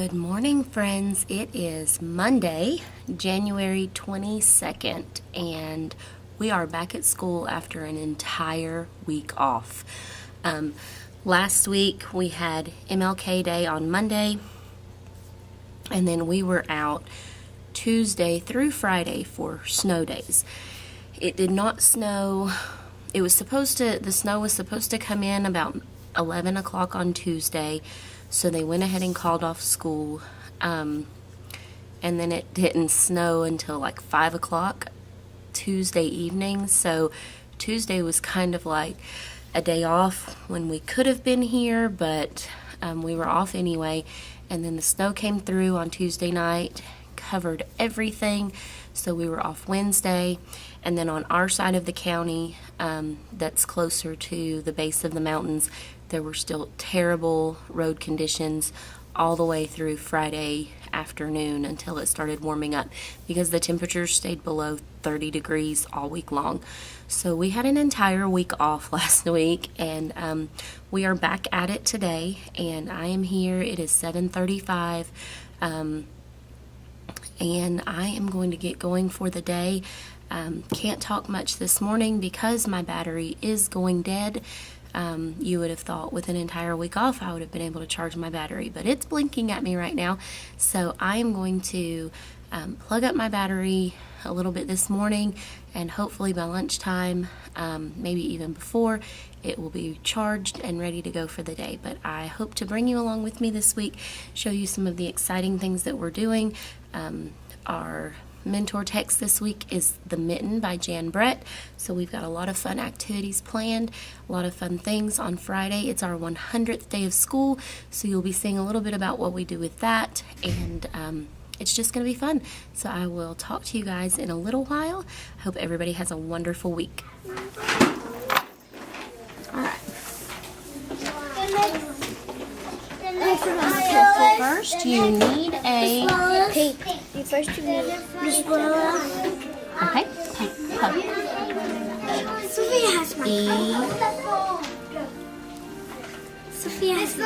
Good morning, friends. It is Monday, January 22nd, and we are back at school after an entire week off. Last week we had MLK Day on Monday, and then we were out Tuesday through Friday for snow days. It did not snow. The snow was supposed to come in about 11 o'clock on Tuesday. So they went ahead and called off school, and then it didn't snow until like 5 o'clock Tuesday evening. So Tuesday was kind of like a day off when we could have been here, but we were off anyway. And then the snow came through on Tuesday night, covered everything, so we were off Wednesday. And then on our side of the county, that's closer to the base of the mountains, there were still terrible road conditions all the way through Friday afternoon until it started warming up because the temperatures stayed below 30 degrees all week long. So we had an entire week off last week, and we are back at it today, and I am here. It is 7:35, and I am going to get going for the day. Can't talk much this morning because my battery is going dead. You would have thought with an entire week off I would have been able to charge my battery, but it's blinking at me right now. So I am going to plug up my battery a little bit this morning, and hopefully by lunchtime, maybe even before, it will be charged and ready to go for the day. But I hope to bring you along with me this week, show you some of the exciting things that we're doing. Our mentor text this week is The Mitten by Jan Brett. So we've got a lot of fun activities planned, a lot of fun things on Friday. It's our 100th day of school, so you'll be seeing a little bit about what we do with that, and it's just going to be fun. So I will talk to you guys in a little while. I hope everybody has a wonderful week. All right. First, you need a tape. First, you need okay. Sophia has my Sophia has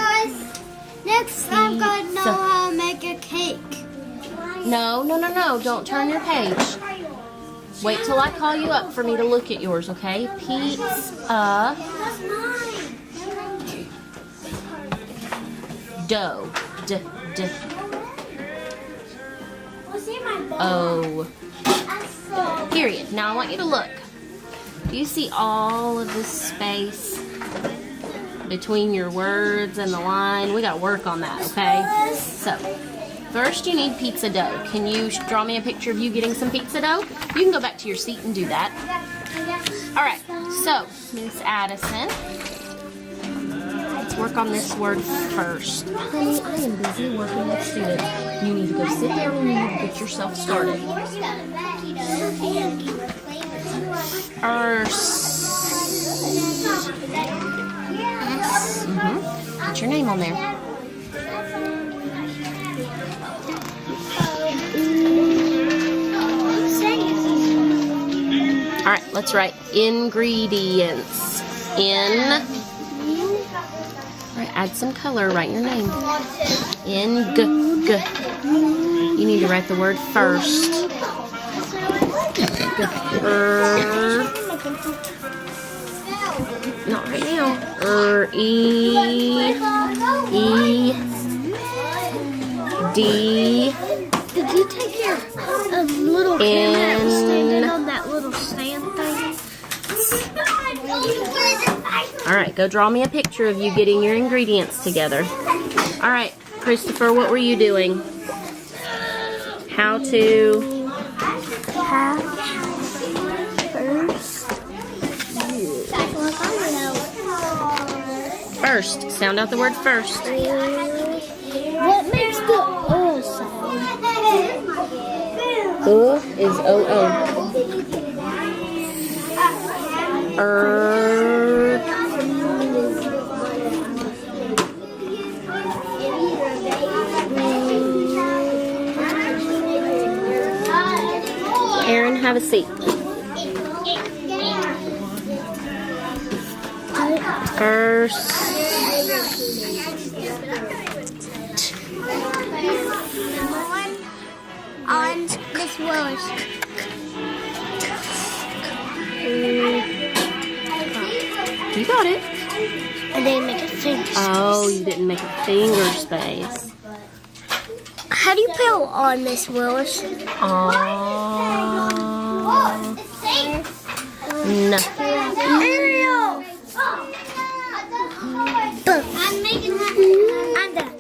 Next, I'm gonna know how to make a cake. No. Don't turn your page. Wait till I call you up for me to look at yours, okay? Pizza. That's mine. Dough. Oh. Period. Now I want you to look. Do you see all of this space between your words and the line? We got to work on that, okay? So, first you need pizza dough. Can you draw me a picture of you getting some pizza dough? You can go back to your seat and do that. All right. So, Miss Addison, let's work on this word first. Honey, I am busy working with students. You need to go sit down and you need to get yourself started. Put your name on there. All right, let's write ingredients. Add some color, write your name. You need to write the word first. Not right now. D. Did you take your little camera and stand it on that little stand thing? All right, go draw me a picture of you getting your ingredients together. All right, Christopher, what were you doing? How to... First. Sound out the word first. What makes the O sound? Is O-O. Aaron, have a seat. First. on Miss Willis. You got it. I didn't make a finger space. Oh, you didn't make a finger space. How do you put on Miss Willis? No. Ariel! I'm making I'm done.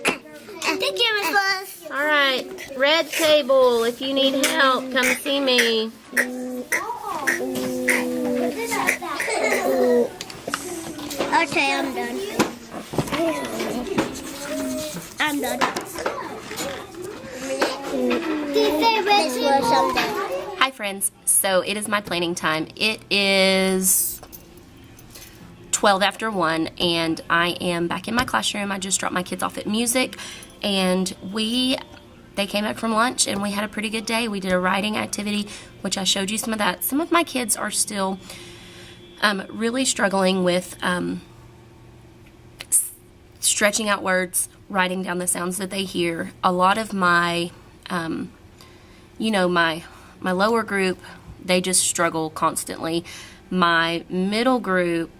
Thank you, Miss Willis. All right. Red table. If you need help, come see me. Okay, I'm done. I'm done. Miss Willis, I'm done. Hi, friends. So it is my planning time. It is 12 after 1, and I am back in my classroom. I just dropped my kids off at music, and they came back from lunch, and we had a pretty good day. We did a writing activity, which I showed you some of that. Some of my kids are still really struggling with stretching out words, writing down the sounds that they hear. A lot of my, my lower group, they just struggle constantly. My middle group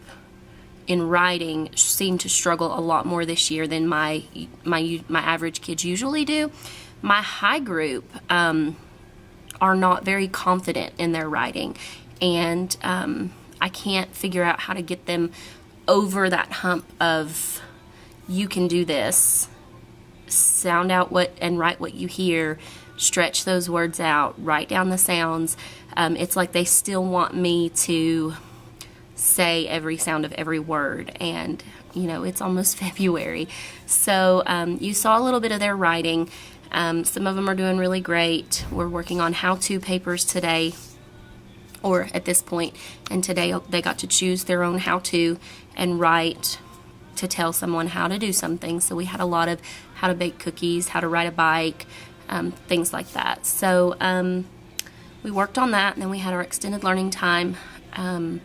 in writing seem to struggle a lot more this year than my average kids usually do. My high group are not very confident in their writing, and I can't figure out how to get them over that hump of, you can do this, sound out and write what you hear, stretch those words out, write down the sounds. It's like they still want me to say every sound of every word, and it's almost February. So you saw a little bit of their writing. Some of them are doing really great. We're working on how-to papers today, or at this point, and today they got to choose their own how-to and write to tell someone how to do something. So we had a lot of how to bake cookies, how to ride a bike, things like that. So we worked on that, and then we had our extended learning time, and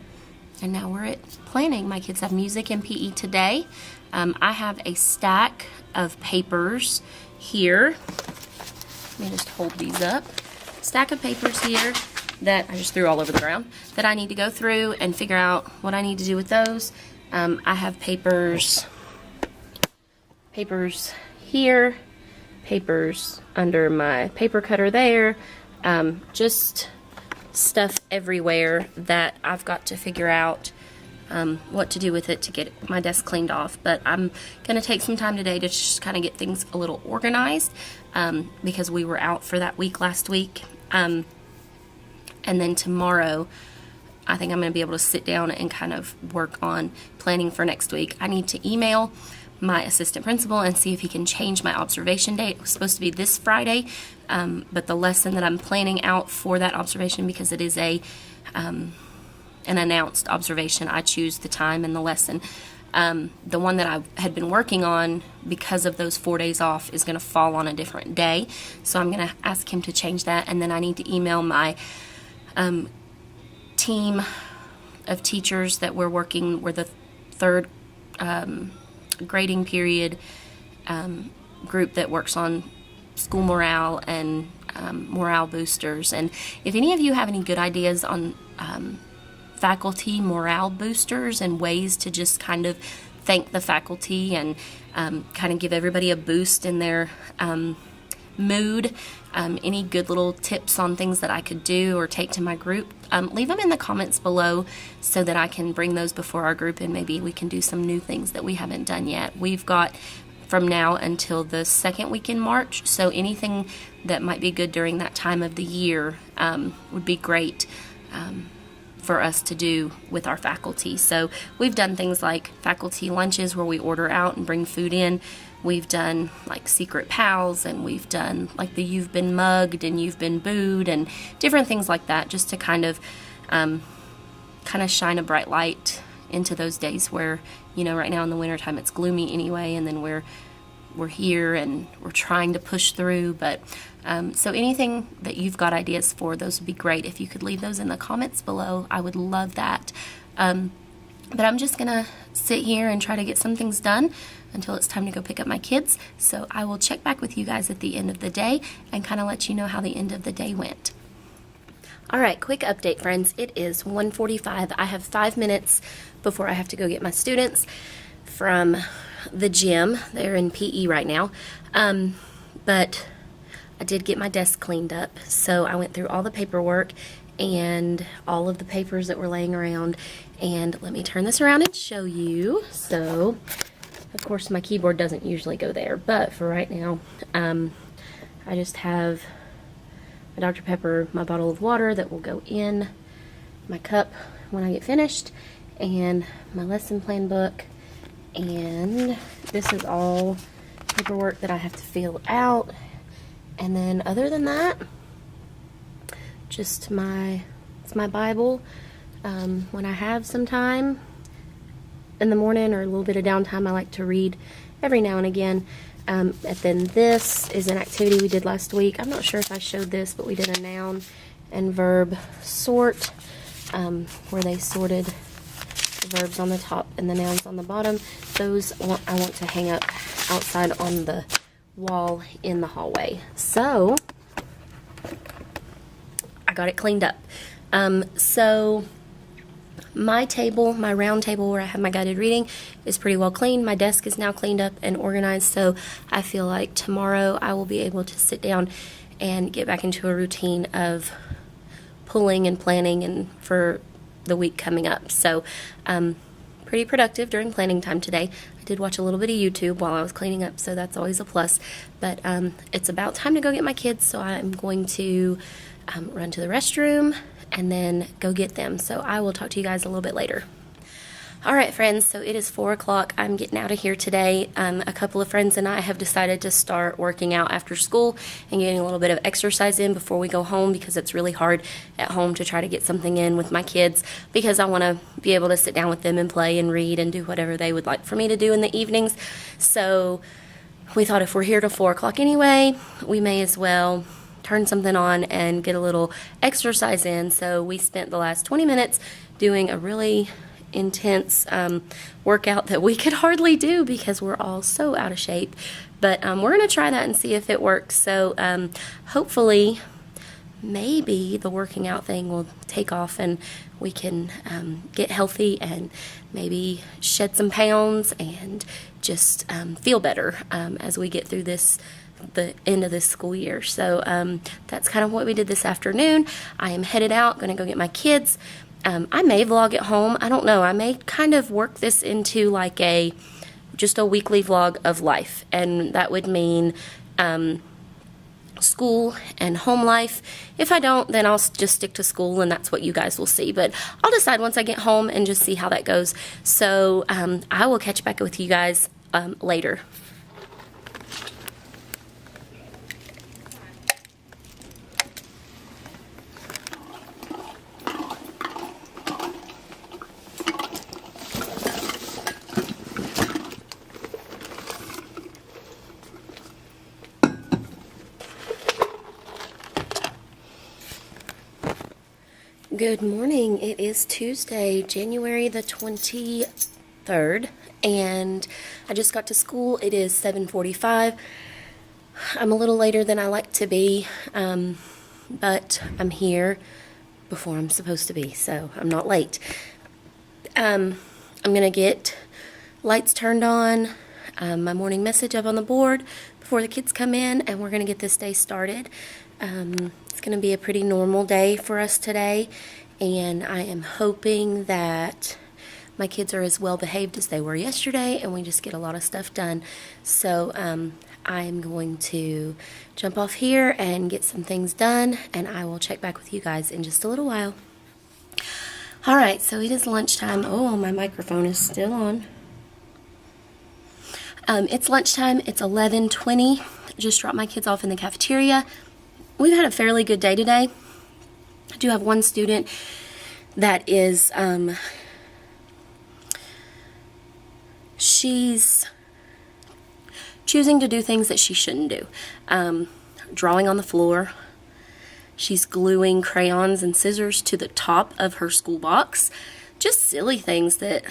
now we're at planning. My kids have music and PE today. I have a stack of papers here. Let me just hold these up. Stack of papers here that I just threw all over the ground that I need to go through and figure out what I need to do with those. I have papers here, papers under my paper cutter there, just stuff everywhere that I've got to figure out what to do with it to get my desk cleaned off. But I'm going to take some time today to just kind of get things a little organized because we were out for that week last week. And then tomorrow, I think I'm going to be able to sit down and kind of work on planning for next week. I need to email my assistant principal and see if he can change my observation date. It was supposed to be this Friday, but the lesson that I'm planning out for that observation, because it is an announced observation, I choose the time and the lesson. The one that I had been working on, because of those 4 days off, is going to fall on a different day. So I'm going to ask him to change that, and then I need to email my team of teachers that we're the third grading period group that works on school morale and morale boosters. And if any of you have any good ideas on faculty morale boosters and ways to just kind of thank the faculty and kind of give everybody a boost in their mood, any good little tips on things that I could do or take to my group, leave them in the comments below so that I can bring those before our group, and maybe we can do some new things that we haven't done yet. We've got from now until the second week in March, so anything that might be good during that time of the year would be great for us to do with our faculty. So we've done things like faculty lunches where we order out and bring food in. We've done like secret pals, and we've done like the you've been mugged and you've been booed and different things like that, just to kind of shine a bright light into those days where, right now in the wintertime it's gloomy anyway, and then we're here and we're trying to push through. But so anything that you've got ideas for, those would be great. If you could leave those in the comments below, I would love that. But I'm just gonna sit here and try to get some things done until it's time to go pick up my kids. So I will check back with you guys at the end of the day and kind of let you know how the end of the day went. All right, quick update, friends. It is 1:45. I have 5 minutes before I have to go get my students from the gym. They're in PE right now. But I did get my desk cleaned up. So I went through all the paperwork and all of the papers that were laying around. And let me turn this around and show you. So, of course, my keyboard doesn't usually go there. But for right now, I just have my Dr. Pepper, my bottle of water that will go in my cup when I get finished, and my lesson plan book, and this is all paperwork that I have to fill out. And then other than that, just it's my Bible. When I have some time in the morning or a little bit of downtime, I like to read every now and again. And then this is an activity we did last week. I'm not sure if I showed this, but we did a noun and verb sort, where they sorted the verbs on the top and the nouns on the bottom. Those I want to hang up outside on the wall in the hallway. So I got it cleaned up. So my table, my round table where I have my guided reading, is pretty well clean. My desk is now cleaned up and organized, so I feel like tomorrow I will be able to sit down and get back into a routine of pulling and planning and for the week coming up. So pretty productive during planning time today. I did watch a little bit of YouTube while I was cleaning up, so that's always a plus. But it's about time to go get my kids, so I'm going to run to the restroom and then go get them. So I will talk to you guys a little bit later. All right, friends, so it is 4 o'clock. I'm getting out of here today. A couple of friends and I have decided to start working out after school and getting a little bit of exercise in before we go home, because it's really hard at home to try to get something in with my kids, because I want to be able to sit down with them and play and read and do whatever they would like for me to do in the evenings. So we thought if we're here till 4 o'clock anyway, we may as well turn something on and get a little exercise in. So we spent the last 20 minutes doing a really intense workout that we could hardly do because we're all so out of shape. But we're going to try that and see if it works. So hopefully, maybe the working out thing will take off and we can get healthy and maybe shed some pounds and just feel better as we get through the end of this school year. So that's kind of what we did this afternoon. I am headed out, going to go get my kids. I may vlog at home. I don't know. I may kind of work this into like just a weekly vlog of life, and that would mean school and home life. If I don't, then I'll just stick to school, and that's what you guys will see. But I'll decide once I get home and just see how that goes. So I will catch back with you guys later. Good morning. It is Tuesday, January the 23rd, and I just got to school. It is 7:45. I'm a little later than I like to be, but I'm here before I'm supposed to be, so I'm not late. I'm going to get lights turned on, my morning message up on the board before the kids come in, and we're going to get this day started. It's going to be a pretty normal day for us today, and I am hoping that my kids are as well behaved as they were yesterday, and we just get a lot of stuff done. So I'm going to jump off here and get some things done, and I will check back with you guys in just a little while. All right, so it is lunchtime. Oh, my microphone is still on. It's lunchtime. It's 11:20. Just dropped my kids off in the cafeteria. We've had a fairly good day today. I do have one student that is, she's choosing to do things that she shouldn't do. Drawing on the floor. She's gluing crayons and scissors to the top of her school box. just silly things that,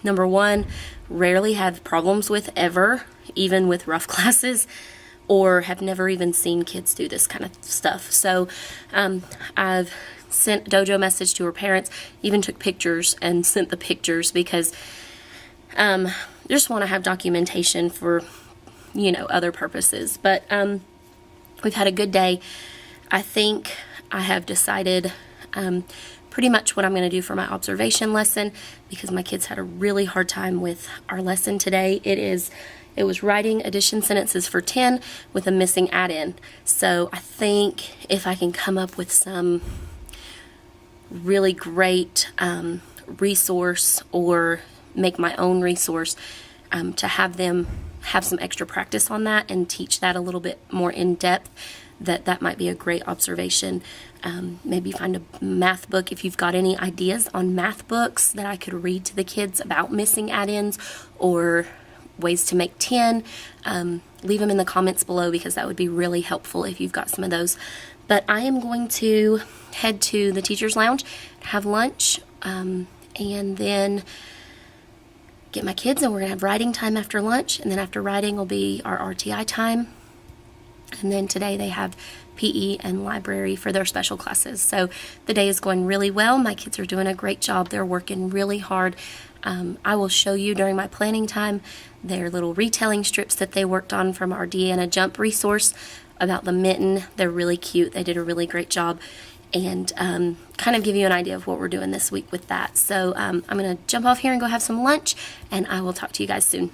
number one, rarely have problems with ever, even with rough classes, or have never even seen kids do this kind of stuff. So I've sent Dojo a message to her parents, even took pictures and sent the pictures because just want to have documentation for, other purposes. But we've had a good day. I think I have decided pretty much what I'm going to do for my observation lesson because my kids had a really hard time with our lesson today. It was writing addition sentences for 10 with a missing add-in. So I think if I can come up with some really great resource or make my own resource to have them have some extra practice on that and teach that a little bit more in depth, that might be a great observation. Maybe find a math book if you've got any ideas on math books that I could read to the kids about missing add-ins or ways to make 10. Leave them in the comments below because that would be really helpful if you've got some of those. But I am going to head to the teacher's lounge, have lunch, and then get my kids, and we're going to have writing time after lunch, and then after writing will be our RTI time. And then today they have PE and library for their special classes. So the day is going really well. My kids are doing a great job. They're working really hard. I will show you during my planning time their little retelling strips that they worked on from our Deanna Jump resource about the mitten. They're really cute. They did a really great job. And kind of give you an idea of what we're doing this week with that. So I'm going to jump off here and go have some lunch, and I will talk to you guys soon.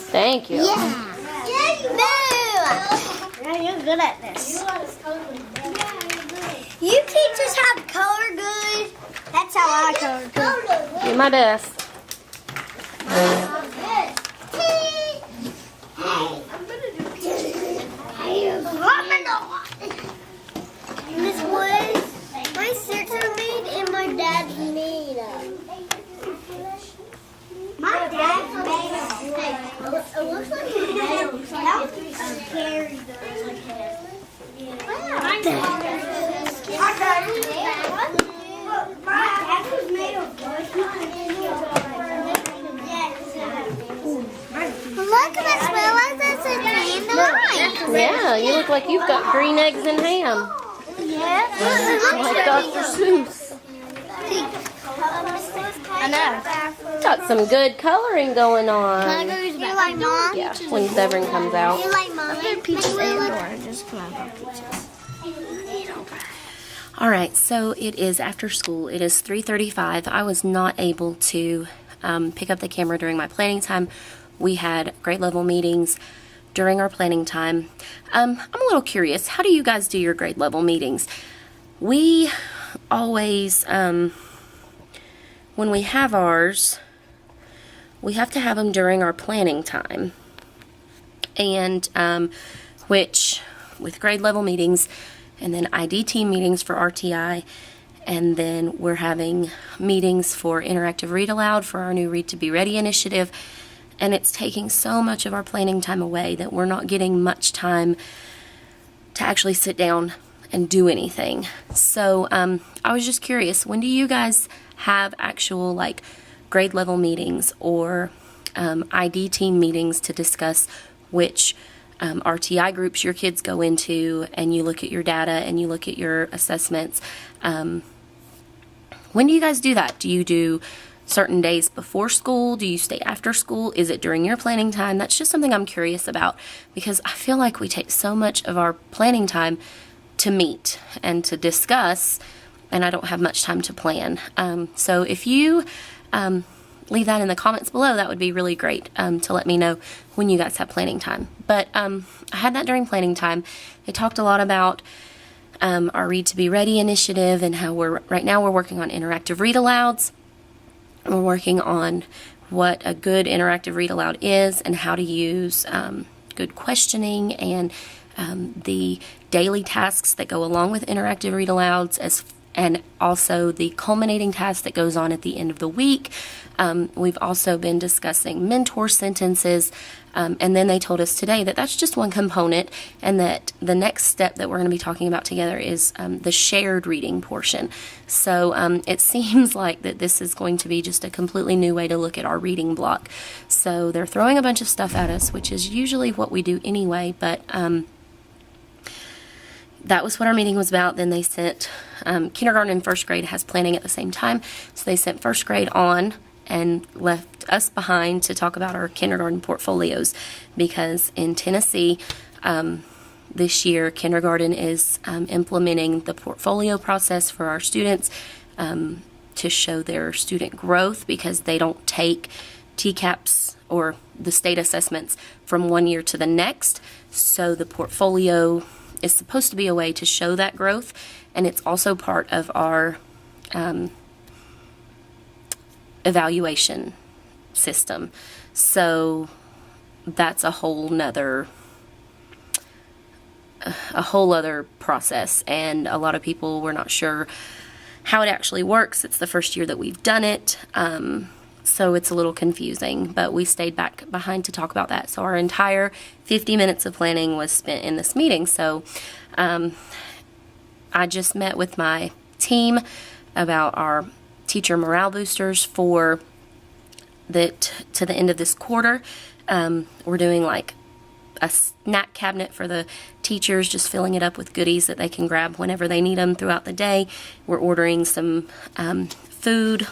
Thank you. Yeah. Yeah, you're good at this. You teachers have color good. That's how I color good. Do my best. This was my sister made and my dad made them. My dad made them. It looks like a head. A scary My dad was made of look at this, Willa. That's a candle. Yeah, you look like you've got green eggs and ham. Yeah. Like Dr. Seuss. I know. Got some good coloring going on. You like Mom? Yeah, when Severn comes out. You like Mom? Peaches and oranges. Come on, peaches. All right, so it is after school. It is 3:35. I was not able to pick up the camera during my planning time. We had grade level meetings during our planning time. I'm a little curious. How do you guys do your grade level meetings? We always, when we have ours, we have to have them during our planning time. And which with grade level meetings, and then ID team meetings for RTI, and then we're having meetings for interactive read aloud for our new Read to Be Ready initiative. And it's taking so much of our planning time away that we're not getting much time to actually sit down and do anything. So I was just curious, when do you guys have actual like grade level meetings or ID team meetings to discuss which RTI groups your kids go into, and you look at your data and you look at your assessments? When do you guys do that? Do you do certain days before school? Do you stay after school? Is it during your planning time? That's just something I'm curious about, because I feel like we take so much of our planning time to meet and to discuss, and I don't have much time to plan. So if you leave that in the comments below, that would be really great to let me know when you guys have planning time. But I had that during planning time. They talked a lot about our Read to Be Ready initiative and how right now we're working on interactive read alouds. We're working on what a good interactive read aloud is and how to use good questioning and the daily tasks that go along with interactive read alouds, and also the culminating task that goes on at the end of the week. We've also been discussing mentor sentences, and then they told us today that that's just one component, and that the next step that we're going to be talking about together is the shared reading portion. So it seems like that this is going to be just a completely new way to look at our reading block. So they're throwing a bunch of stuff at us, which is usually what we do anyway, but that was what our meeting was about. Then they sent kindergarten and first grade has planning at the same time, so they sent first grade on and left us behind to talk about our kindergarten portfolios, because in Tennessee this year kindergarten is implementing the portfolio process for our students to show their student growth, because they don't take TCAPs or the state assessments from one year to the next. So the portfolio is supposed to be a way to show that growth, and it's also part of our evaluation system. So that's a whole other process, and a lot of people were not sure how it actually works. It's the first year that we've done it, so it's a little confusing, but we stayed back behind to talk about that. So our entire 50 minutes of planning was spent in this meeting. So I just met with my team about our teacher morale boosters for to the end of this quarter. We're doing like a snack cabinet for the teachers, just filling it up with goodies that they can grab whenever they need them throughout the day. We're ordering some food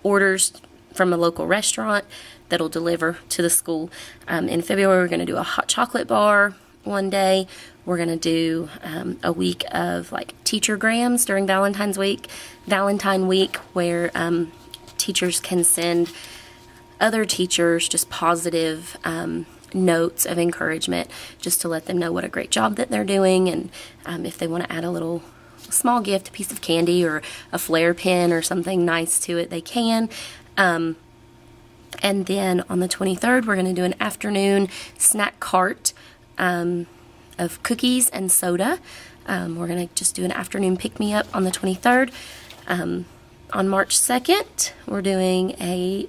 orders from a local restaurant that'll deliver to the school. In February, we're going to do a hot chocolate bar one day. We're going to do a week of like teacher grams during Valentine Week, where teachers can send other teachers just positive notes of encouragement, just to let them know what a great job that they're doing, and if they want to add a little small gift, a piece of candy or a flare pen or something nice to it, they can. And then on the 23rd, we're going to do an afternoon snack cart of cookies and soda. We're going to just do an afternoon pick-me-up on the 23rd. On March 2nd, we're doing a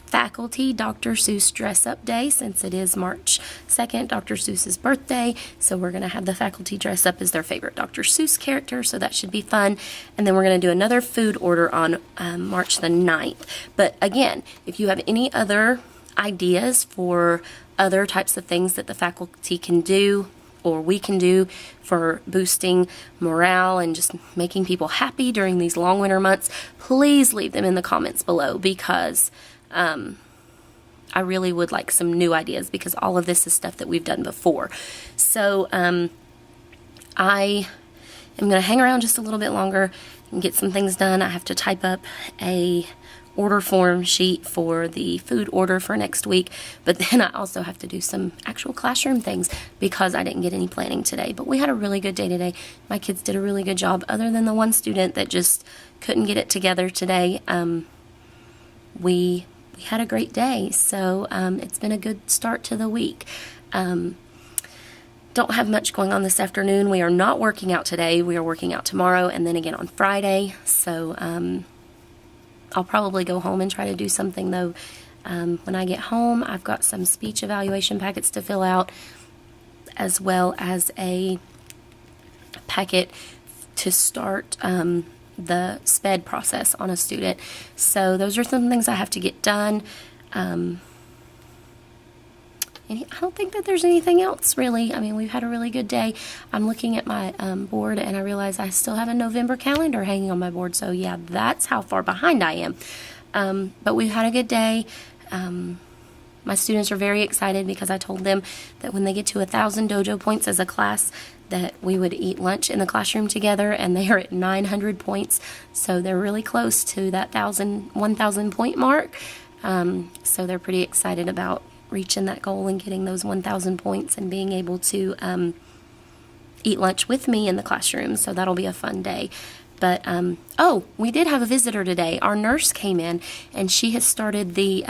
faculty Dr. Seuss dress-up day, since it is March 2nd, Dr. Seuss's birthday. So we're going to have the faculty dress up as their favorite Dr. Seuss character, so that should be fun. And then we're going to do another food order on March the 9th. But again, if you have any other ideas for other types of things that the faculty can do or we can do for boosting morale and just making people happy during these long winter months, please leave them in the comments below, because I really would like some new ideas, because all of this is stuff that we've done before. So I am going to hang around just a little bit longer and get some things done. I have to type up a order form sheet for the food order for next week, but then I also have to do some actual classroom things because I didn't get any planning today. But we had a really good day today. My kids did a really good job, other than the one student that just couldn't get it together today. We had a great day, so it's been a good start to the week. don't have much going on this afternoon. We are not working out today. We are working out tomorrow and then again on Friday. So I'll probably go home and try to do something, though. When I get home, I've got some speech evaluation packets to fill out, as well as a packet to start the SPED process on a student. So those are some things I have to get done. And I don't think that there's anything else, really. I mean, we've had a really good day. I'm looking at my board, and I realize I still have a November calendar hanging on my board. So, yeah, that's how far behind I am. But we've had a good day. My students are very excited because I told them that when they get to 1,000 dojo points as a class, that we would eat lunch in the classroom together, and they are at 900 points. So they're really close to that 1,000 point mark. So they're pretty excited about reaching that goal and getting those 1,000 points and being able to eat lunch with me in the classroom. So that'll be a fun day. But, we did have a visitor today. Our nurse came in, and she has started the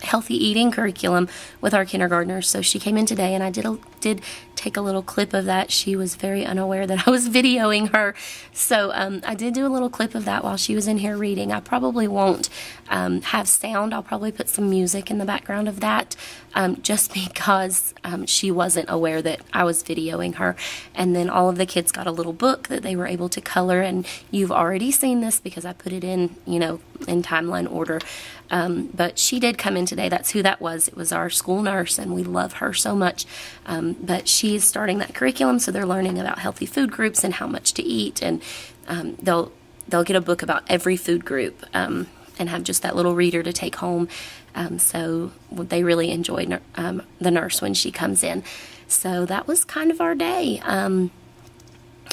healthy eating curriculum with our kindergartners. So she came in today, and I did take a little clip of that. She was very unaware that I was videoing her. So I did do a little clip of that while she was in here reading. I probably won't have sound. I'll probably put some music in the background of that, just because she wasn't aware that I was videoing her. And then all of the kids got a little book that they were able to color, and you've already seen this because I put it in, in timeline order. But she did come in today. That's who that was. It was our school nurse, and we love her so much. But she is starting that curriculum, so they're learning about healthy food groups and how much to eat, and they'll get a book about every food group and have just that little reader to take home. So they really enjoyed the nurse when she comes in. So that was kind of our day.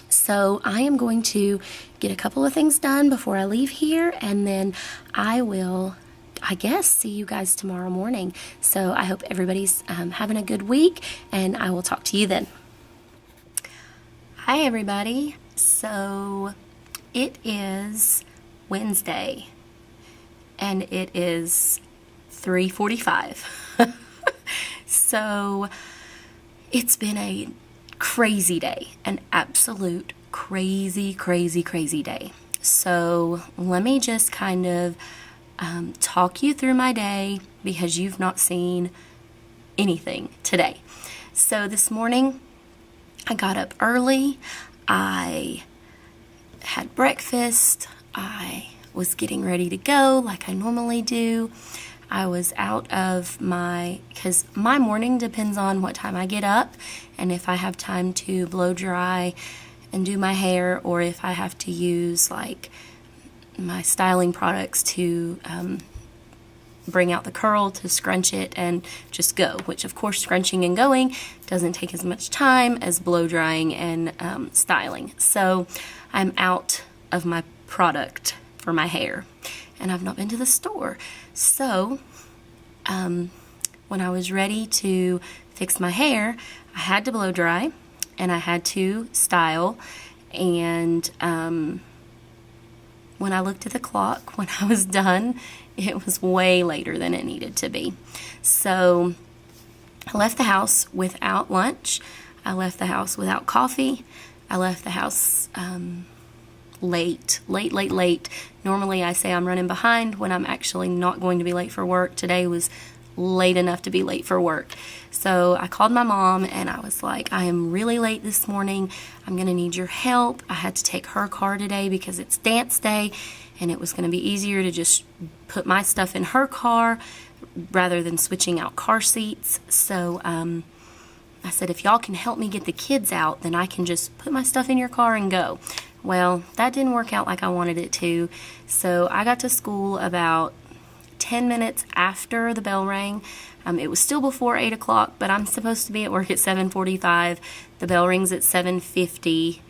So I am going to get a couple of things done before I leave here, and then I will, I guess, see you guys tomorrow morning. So I hope everybody's having a good week, and I will talk to you then. Hi, everybody. So it is Wednesday, and it is 3:45. So it's been a crazy day, an absolute crazy day. So let me just kind of talk you through my day, because you've not seen anything today. So this morning I got up early, I had breakfast, I was getting ready to go like I normally do. I was out of because my morning depends on what time I get up, and if I have time to blow dry and do my hair, or if I have to use like my styling products to bring out the curl, to scrunch it and just go, which of course scrunching and going doesn't take as much time as blow drying and styling. So I'm out of my product for my hair, and I've not been to the store. So when I was ready to fix my hair, I had to blow dry and I had to style, and when I looked at the clock when I was done, it was way later than it needed to be. So I left the house without lunch. I left the house without coffee. I left the house late. Normally I say I'm running behind when I'm actually not going to be late for work. Today was late enough to be late for work. So I called my mom and I was like, I am really late this morning. I'm going to need your help. I had to take her car today because it's dance day, and it was going to be easier to just put my stuff in her car rather than switching out car seats. So I said, if y'all can help me get the kids out, then I can just put my stuff in your car and go. Well, that didn't work out like I wanted it to. So I got to school about 10 minutes after the bell rang. It was still before 8 o'clock, but I'm supposed to be at work at 7:45. The bell rings at 7:50.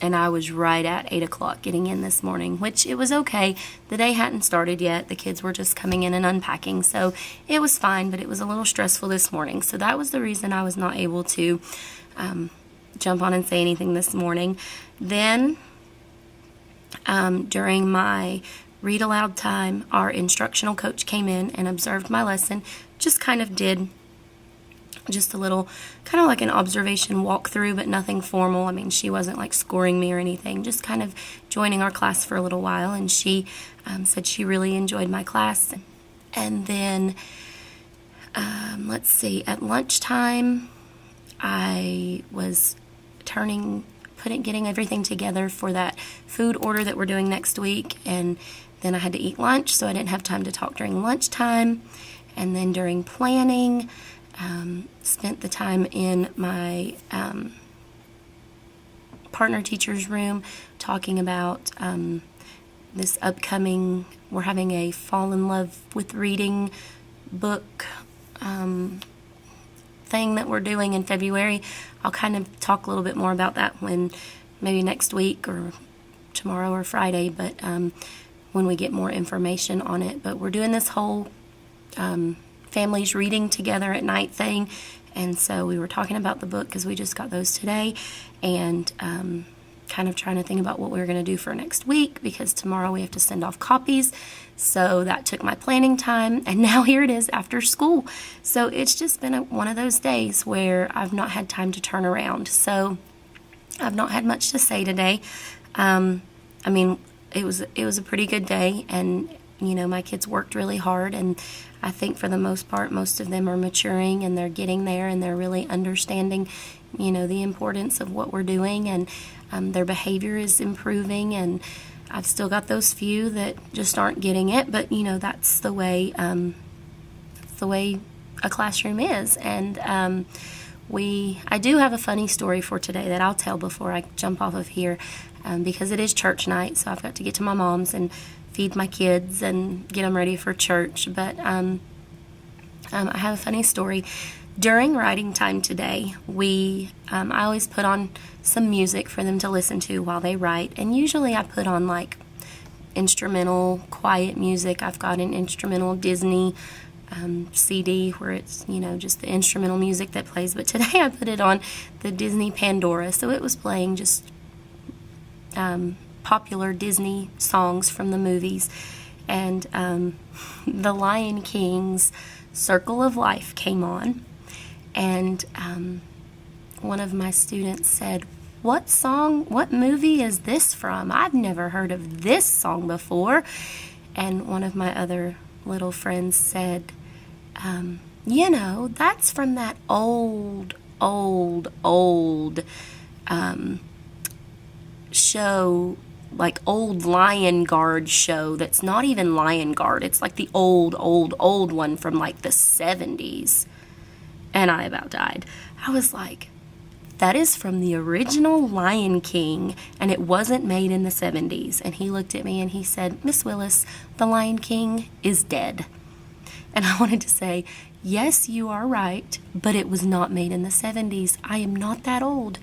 And I was right at 8 o'clock getting in this morning, which it was okay. The day hadn't started yet. The kids were just coming in and unpacking, so it was fine, but it was a little stressful this morning. So that was the reason I was not able to jump on and say anything this morning. Then during my read aloud time, our instructional coach came in and observed my lesson, just kind of did just a little, kind of like an observation walkthrough, but nothing formal. I mean, she wasn't like scoring me or anything, just kind of joining our class for a little while. And she said she really enjoyed my class. And then, let's see, at lunchtime, I was getting everything together for that food order that we're doing next week. And then I had to eat lunch, so I didn't have time to talk during lunchtime. And then during planning, spent the time in my partner teacher's room talking about this upcoming, we're having a Fall in Love with Reading book thing that we're doing in February. I'll kind of talk a little bit more about that when maybe next week or tomorrow or Friday, but when we get more information on it. But we're doing this whole families reading together at night thing, and so we were talking about the book because we just got those today, and kind of trying to think about what we were going to do for next week, because tomorrow we have to send off copies. So that took my planning time, and now here it is after school. So it's just been one of those days where I've not had time to turn around. So I've not had much to say today. I mean, it was a pretty good day, and you know, my kids worked really hard, and I think for the most part, most of them are maturing, and they're getting there, and they're really understanding, you know, the importance of what we're doing, and their behavior is improving. And I've still got those few that just aren't getting it, but you know, that's the way a classroom is. And I do have a funny story for today that I'll tell before I jump off of here, because it is church night, so I've got to get to my mom's and feed my kids and get them ready for church. But I have a funny story. During writing time today, I always put on some music for them to listen to while they write, and usually I put on like instrumental, quiet music. I've got an instrumental Disney CD where it's, you know, just the instrumental music that plays, but today I put it on the Disney Pandora, so it was playing just popular Disney songs from the movies. And The Lion King's Circle of Life came on, and one of my students said, what movie is this from? I've never heard of this song before. And one of my other little friends said, you know, that's from that old show, like old Lion Guard show that's not even Lion Guard. It's like the old one from like the 70s. And I about died. I was like, that is from the original Lion King, and it wasn't made in the 70s. And he looked at me and he said, Miss Willis, the Lion King is dead. And I wanted to say, yes, you are right, but it was not made in the 70s. I am not that old.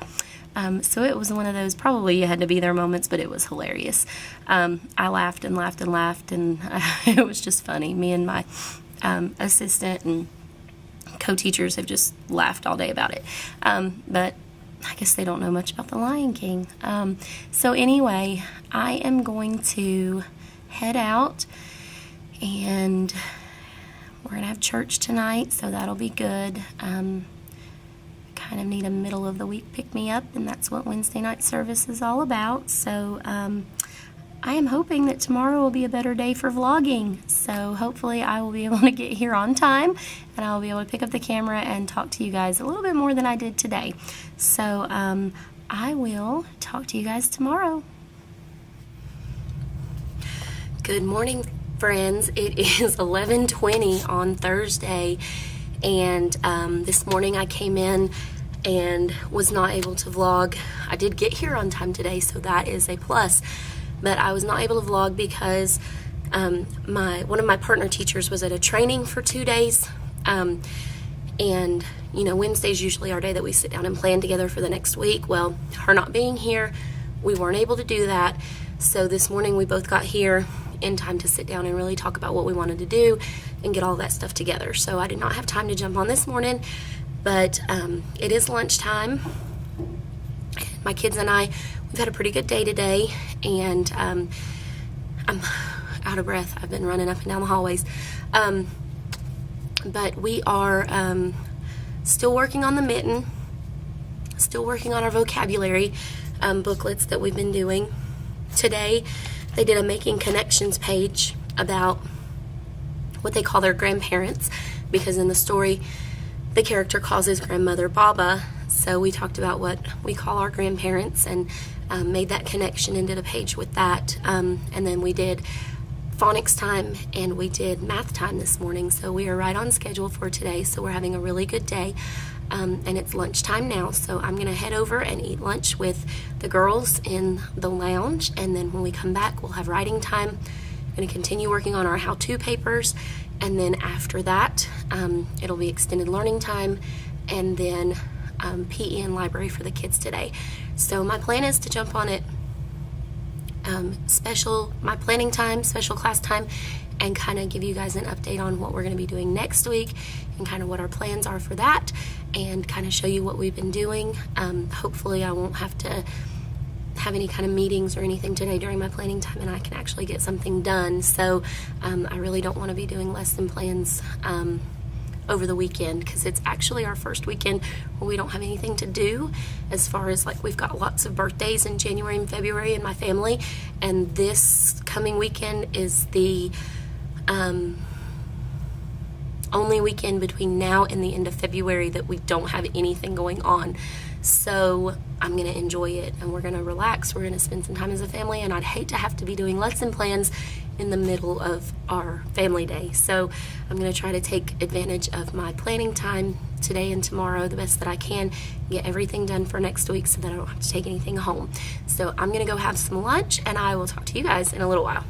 So it was one of those, probably you had to be there moments, but it was hilarious. I laughed and laughed and laughed, and it was just funny. Me and my assistant and co-teachers have just laughed all day about it. But I guess they don't know much about the Lion King. So anyway, I am going to head out, and we're going to have church tonight, so that'll be good. Kind of need a middle of the week pick-me-up, and that's what Wednesday night service is all about. So I am hoping that tomorrow will be a better day for vlogging. So hopefully I will be able to get here on time, and I'll be able to pick up the camera and talk to you guys a little bit more than I did today. So I will talk to you guys tomorrow. Good morning, friends. It is 11:20 on Thursday, and this morning I came in and was not able to vlog. I did get here on time today, so that is a plus, but I was not able to vlog because one of my partner teachers was at a training for 2 days, and you know, Wednesday's usually our day that we sit down and plan together for the next week. Well, her not being here, we weren't able to do that. So this morning we both got here in time to sit down and really talk about what we wanted to do and get all that stuff together. So I did not have time to jump on this morning, but it is lunchtime. My kids and I, we've had a pretty good day today, and I'm out of breath. I've been running up and down the hallways. But we are still working on the mitten, still working on our vocabulary booklets that we've been doing. Today, they did a Making Connections page about what they call their grandparents, because in the story, the character calls his grandmother Baba. So we talked about what we call our grandparents and made that connection and did a page with that. And then we did phonics time and we did math time this morning. So we are right on schedule for today. So we're having a really good day. And it's lunchtime now, so I'm going to head over and eat lunch with the girls in the lounge, and then when we come back, we'll have writing time. I'm going to continue working on our how-to papers, and then after that, it'll be extended learning time, and then PE and library for the kids today. So my plan is to jump on it my planning time, special class time, and kind of give you guys an update on what we're going to be doing next week and kind of what our plans are for that, and kind of show you what we've been doing. Hopefully I won't have to have any kind of meetings or anything today during my planning time, and I can actually get something done. So I really don't want to be doing lesson plans over the weekend, because it's actually our first weekend where we don't have anything to do, as far as like we've got lots of birthdays in January and February in my family, and this coming weekend is the only weekend between now and the end of February that we don't have anything going on. So I'm going to enjoy it, and we're going to relax. We're going to spend some time as a family, and I'd hate to have to be doing lesson plans in the middle of our family day. So I'm going to try to take advantage of my planning time today and tomorrow the best that I can, get everything done for next week so that I don't have to take anything home. So I'm going to go have some lunch, and I will talk to you guys in a little while.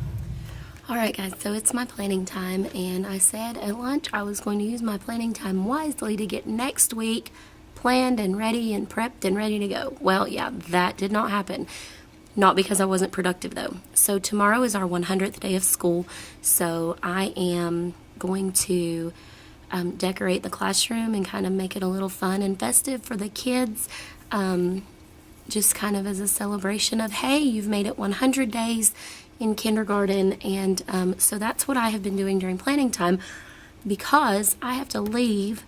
Alright guys, so it's my planning time, and I said at lunch I was going to use my planning time wisely to get next week planned and ready and prepped and ready to go. Well, yeah, that did not happen. Not because I wasn't productive though. So tomorrow is our 100th day of school, so I am going to decorate the classroom and kind of make it a little fun and festive for the kids, just kind of as a celebration of, hey, you've made it 100 days in kindergarten. And so that's what I have been doing during planning time, because I have to leave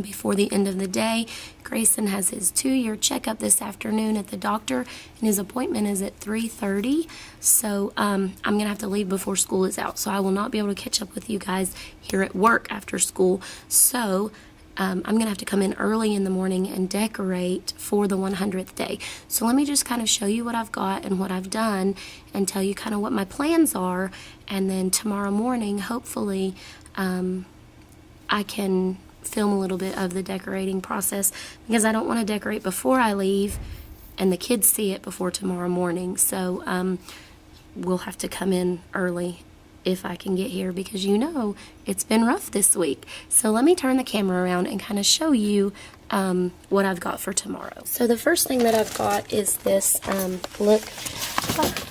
before the end of the day. Grayson has his 2-year checkup this afternoon at the doctor, and his appointment is at 3:30. So I'm gonna have to leave before school is out, so I will not be able to catch up with you guys here at work after school. So I'm gonna have to come in early in the morning and decorate for the 100th day. So let me just kind of show you what I've got and what I've done, and tell you kind of what my plans are, and then tomorrow morning hopefully I can film a little bit of the decorating process, because I don't want to decorate before I leave and the kids see it before tomorrow morning. So we'll have to come in early if I can get here, because you know it's been rough this week. So let me turn the camera around and kind of show you what I've got for tomorrow. So the first thing that I've got is this look,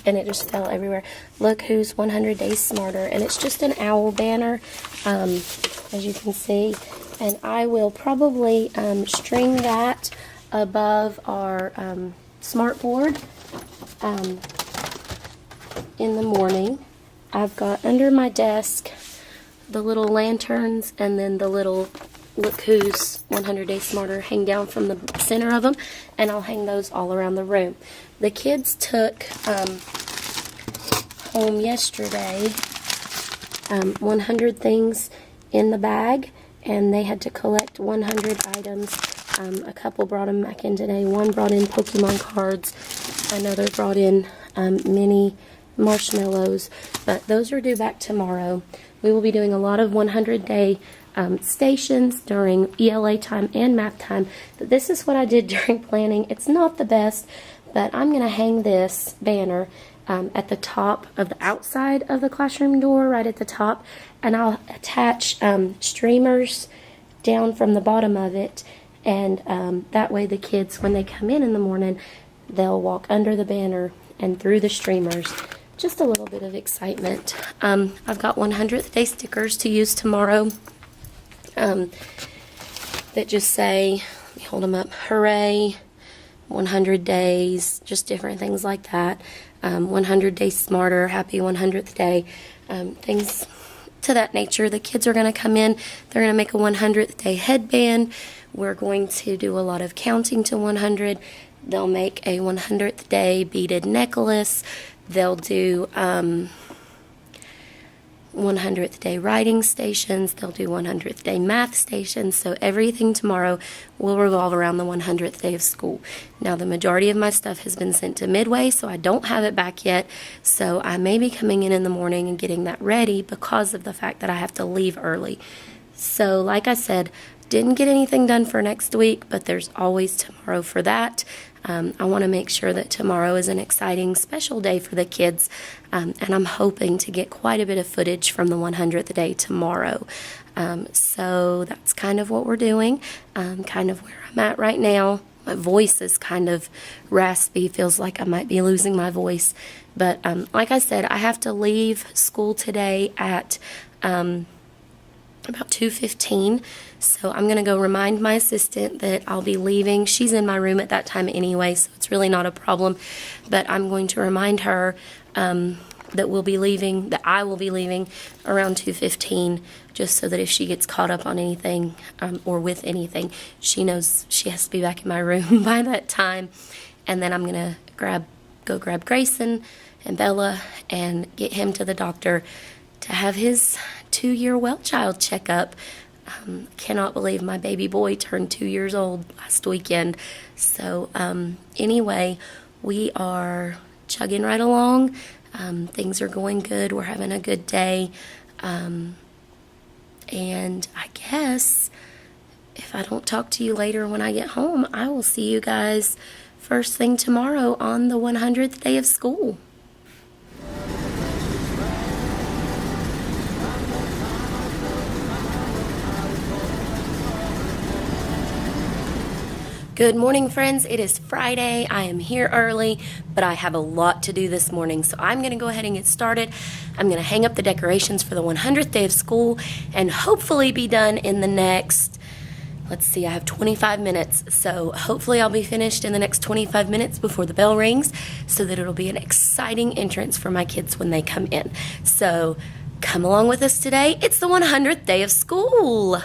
and it just fell everywhere. Look Who's 100 Days Smarter, and it's just an owl banner, as you can see. And I will probably string that above our smart board in the morning. I've got under my desk the little lanterns, and then the little Look Who's 100 Days Smarter hang down from the center of them, and I'll hang those all around the room. The kids took home yesterday 100 things in the bag, and they had to collect 100 items. A couple brought them back in today. One brought in Pokemon cards. Another brought in mini marshmallows. But those are due back tomorrow. We will be doing a lot of 100-day stations during ELA time and math time. But this is what I did during planning. It's not the best, but I'm going to hang this banner at the top of the outside of the classroom door, right at the top, and I'll attach streamers down from the bottom of it, and that way the kids, when they come in the morning, they'll walk under the banner and through the streamers. Just a little bit of excitement. I've got 100th day stickers to use tomorrow that just say, let me hold them up, hooray, 100 days, just different things like that. 100 Days Smarter, happy 100th day, things to that nature. The kids are going to come in. They're going to make a 100th day headband. We're going to do a lot of counting to 100. They'll make a 100th day beaded necklace. They'll do 100th day writing stations. They'll do 100th day math stations. So everything tomorrow will revolve around the 100th day of school. Now, the majority of my stuff has been sent to Midway, so I don't have it back yet. So I may be coming in the morning and getting that ready because of the fact that I have to leave early. So like I said, didn't get anything done for next week, but there's always tomorrow for that. I want to make sure that tomorrow is an exciting, special day for the kids, and I'm hoping to get quite a bit of footage from the 100th day tomorrow. So that's kind of what we're doing, kind of where I'm at right now. My voice is kind of raspy, feels like I might be losing my voice. But like I said, I have to leave school today at about 2:15, so I'm going to go remind my assistant that I'll be leaving. She's in my room at that time anyway, so it's really not a problem, but I'm going to remind her that I will be leaving around 2:15, just so that if she gets caught up on anything or with anything, she knows she has to be back in my room by that time. And then I'm going to go grab Grayson and Bella and get him to the doctor to have his 2-year well child checkup. Cannot believe my baby boy turned 2 years old last weekend. So anyway, we are chugging right along. Things are going good. We're having a good day. And I guess if I don't talk to you later when I get home, I will see you guys first thing tomorrow on the 100th day of school. Good morning, friends. It is Friday. I am here early, but I have a lot to do this morning, so I'm going to go ahead and get started. I'm going to hang up the decorations for the 100th day of school and hopefully be done in the next, let's see, I have 25 minutes, so hopefully I'll be finished in the next 25 minutes before the bell rings so that it'll be an exciting entrance for my kids when they come in. So come along with us today. It's the 100th day of school.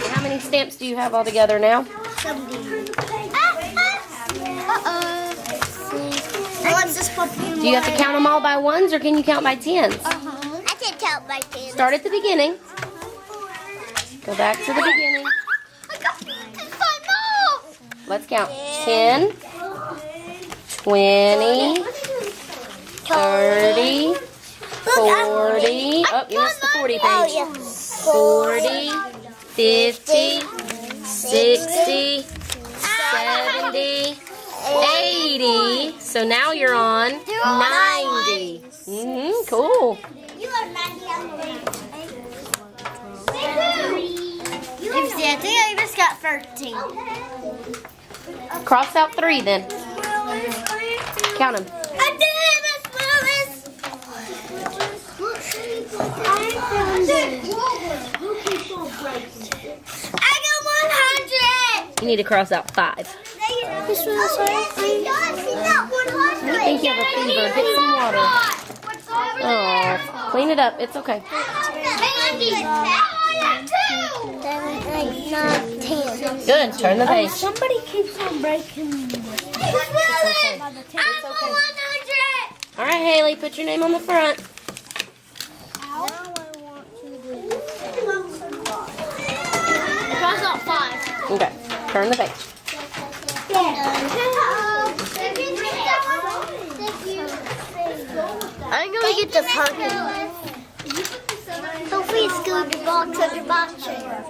How many stamps do you have all together now? What's this one? Do you have to count them all by ones or can you count by tens? I can count by 10. Start at the beginning. Go back to the beginning. Let's count. 10, 20, 30, 40. Oh, you missed the 40 page. 40, 50, 60, 70, 80. So now you're on 90. Cool. You are 90 on the way. I think I just got 13. Cross out 3 then. Count them. I did it, Miss I got 100. You need to cross out 5. This one's I think you have a fever. Get some water. Oh, clean it up. It's okay. 10. Good. Turn the page. Somebody keeps on breaking. It's okay. All right, Haley, put your name on the front. Cross out 5. Okay. Turn the page. I'm gonna get the pumpkin. Sophie's going to box under box chair.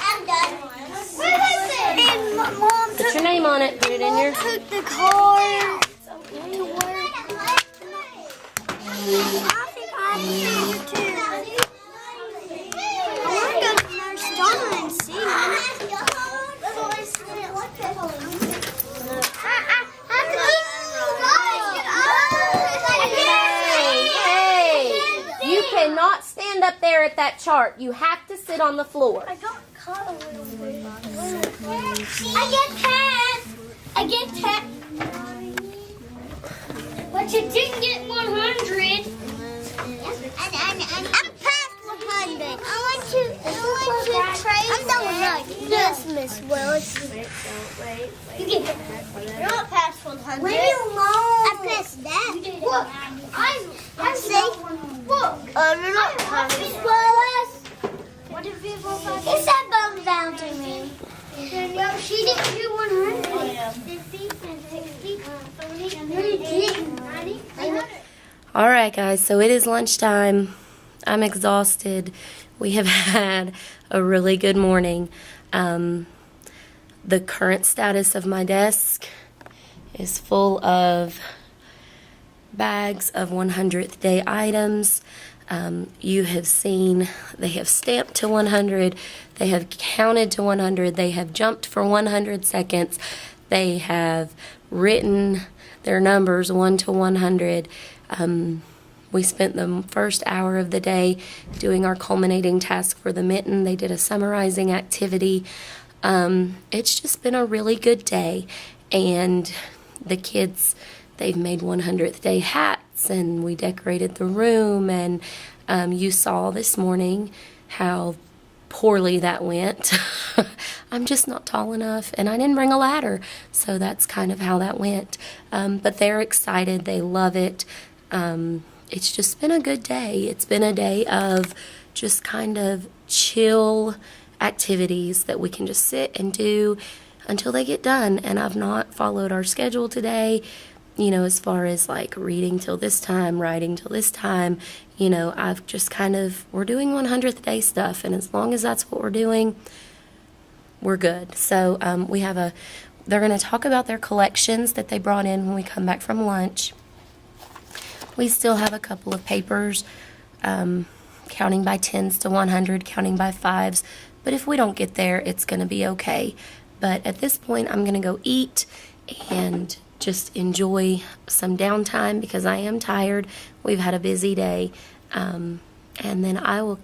I'm done. And Mom Put your name on it. Put it in your. took the car to work. I think I have to too. I want to go to Nurse Donna and see her. Hey, you cannot stand up there at that chart. You have to sit on the floor. I got caught a little bit. I get 10. But you didn't get 100. I'm past 100. I want to trade. I'm done with Yes, Miss Willis. You get it. You're not past 100. Leave me alone. I pressed that. Look, I'm safe. Look. You're not past Miss Willis. What did people say? It said bone down to me. Well, she didn't do 100. 50 and 60 and 30. All right, guys. So it is lunchtime. I'm exhausted. We have had a really good morning. The current status of my desk is full of bags of 100th day items. You have seen they have stamped to 100, they have counted to 100, they have jumped for 100 seconds, they have written their numbers 1 to 100. We spent the first hour of the day doing our culminating task for the mitten. They did a summarizing activity. It's just been a really good day, and the kids, they've made 100th day hats, and we decorated the room, and you saw this morning how poorly that went. I'm just not tall enough, and I didn't bring a ladder, so that's kind of how that went. But they're excited. They love it. It's just been a good day. It's been a day of just kind of chill activities that we can just sit and do until they get done. And I've not followed our schedule today, as far as like reading till this time, writing till this time. I've just we're doing 100th day stuff, and as long as that's what we're doing, we're good. So they're going to talk about their collections that they brought in when we come back from lunch. We still have a couple of papers, counting by 10s to 100, counting by 5s. But if we don't get there, it's going to be okay. But at this point, I'm going to go eat and just enjoy some downtime because I am tired. We've had a busy day. And then I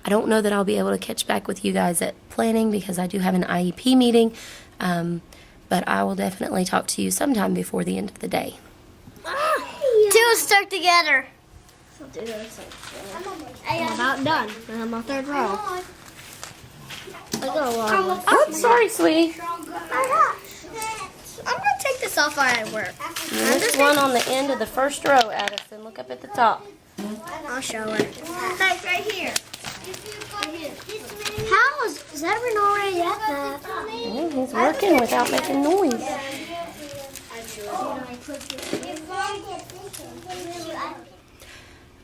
don't know that I'll be able to catch back with you guys at planning because I do have an IEP meeting. But I will definitely talk to you sometime before the end of the day. Two stuck together. I'm about done. I'm on my third row. I got a lot. Oh, sorry, sweetie. I'm gonna take this off while I work. There's one on the end of the first row, Addison. Look up at the top. I'll show it. Like right here. How is everyone already at that? Oh, he's working without making noise.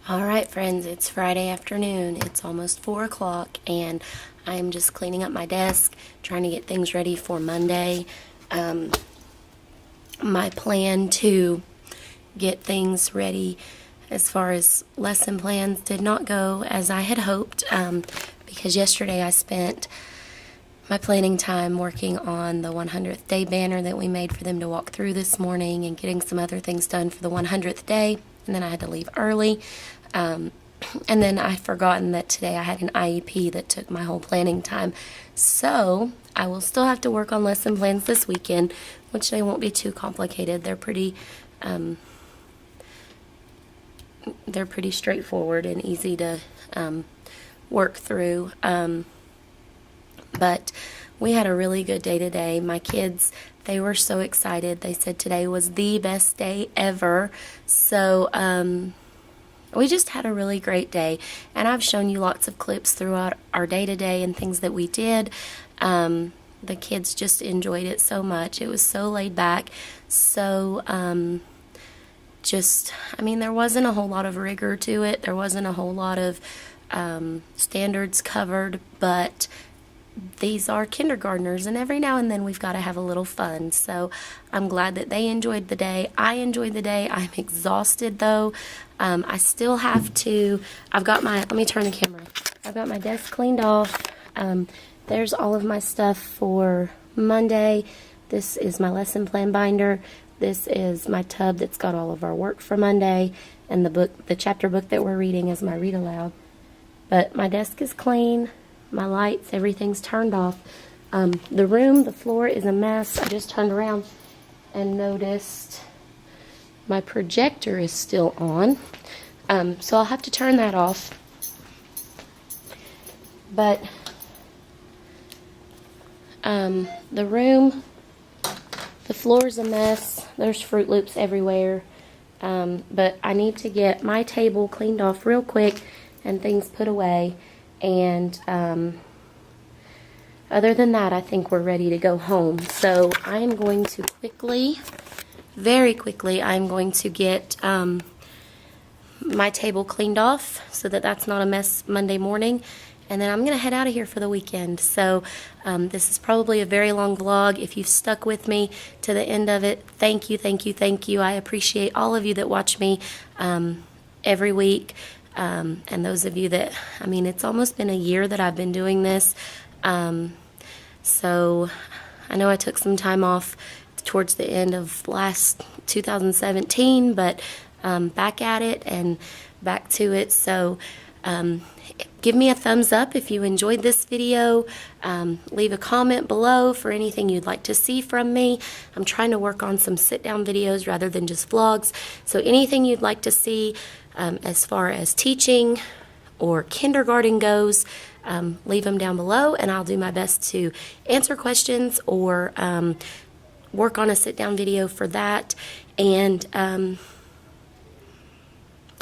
All right, friends, it's Friday afternoon. It's almost 4 o'clock, and I'm just cleaning up my desk, trying to get things ready for Monday. My plan to get things ready as far as lesson plans did not go as I had hoped, because yesterday I spent my planning time working on the 100th day banner that we made for them to walk through this morning and getting some other things done for the 100th day, and then I had to leave early. And then I'd forgotten that today I had an IEP that took my whole planning time. So I will still have to work on lesson plans this weekend, which they won't be too complicated. They're pretty straightforward and easy to work through. But we had a really good day today. My kids, they were so excited. They said today was the best day ever. So we just had a really great day, and I've shown you lots of clips throughout our day-to-day and things that we did. The kids just enjoyed it so much. It was so laid back, so there wasn't a whole lot of rigor to it. There wasn't a whole lot of standards covered, but these are kindergartners, and every now and then we've got to have a little fun. So I'm glad that they enjoyed the day. I enjoyed the day. I'm exhausted though. I still have to, let me turn the camera. I've got my desk cleaned off. There's all of my stuff for Monday. This is my lesson plan binder. This is my tub that's got all of our work for Monday, and the chapter book that we're reading is my read aloud. But my desk is clean. My lights, everything's turned off. The floor is a mess. I just turned around and noticed my projector is still on. So I'll have to turn that off. But the floor's a mess. There's Fruit Loops everywhere. But I need to get my table cleaned off real quick and things put away. And other than that, I think we're ready to go home. So I am going to very quickly, I'm going to get my table cleaned off so that that's not a mess Monday morning. And then I'm going to head out of here for the weekend. So this is probably a very long vlog. If you've stuck with me to the end of it, thank you, thank you, thank you. I appreciate all of you that watch me every week. And those of you that, it's almost been a year that I've been doing this. So I know I took some time off towards the end of last 2017, but back at it and back to it. So give me a thumbs up if you enjoyed this video. Leave a comment below for anything you'd like to see from me. I'm trying to work on some sit-down videos rather than just vlogs. So anything you'd like to see as far as teaching or kindergarten goes, leave them down below, and I'll do my best to answer questions or work on a sit-down video for that. And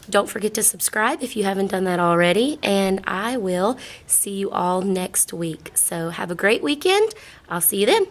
don't forget to subscribe if you haven't done that already, and I will see you all next week. So have a great weekend. I'll see you then.